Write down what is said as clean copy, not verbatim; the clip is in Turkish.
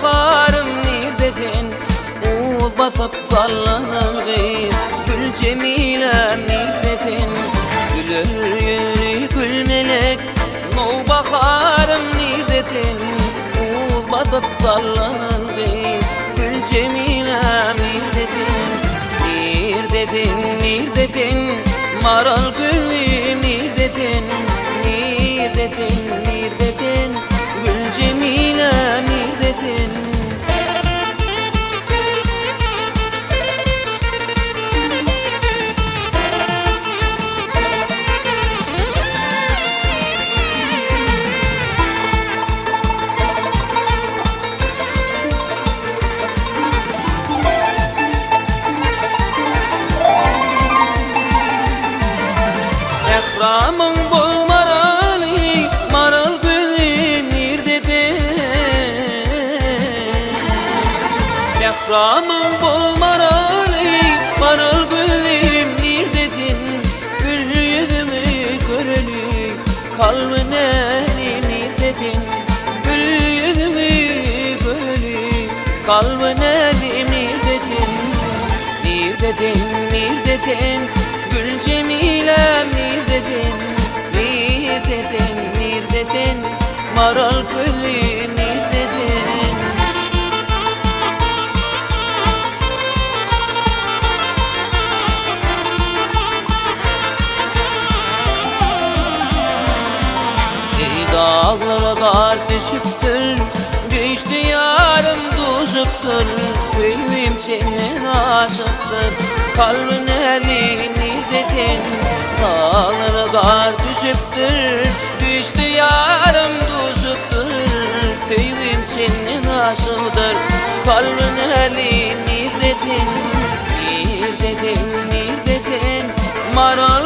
bakarım neredesin? Uğul basıp sallanan gıyım Gül Cemilem neredesin? Gülür yüzü gül melek Uğul bakarım neredesin? Uğul basıp sallanan gıyım Gül Cemilem neredesin? Neredesin, neredesin? Maral gülüm neredesin? Neredesin, neredesin? Gül Cemilem neredesin? Sehramın bol maralı, maral gülüm neredesin? Sehramın bol maralı, maral gülüm neredesin? Gül yüzümü göreli, kalbin eli neredesin? Gül yüzümü göreli, kalbin eli neredesin? Neredesin, neredesin? Gül Cemilem neredesin? Neredesin, neredesin? Maral gülüm neredesin? Ey dağlara kar düşüptür, düştü yarım düşüptür. Köyüm senin aşıktır, kalbin eli neredesin? Dağlara kar düşüptür, düştü yarım düşüptür. Köyüm senin aşıktır, kalbin eli neredesin? Neredesin, neredesin? Maral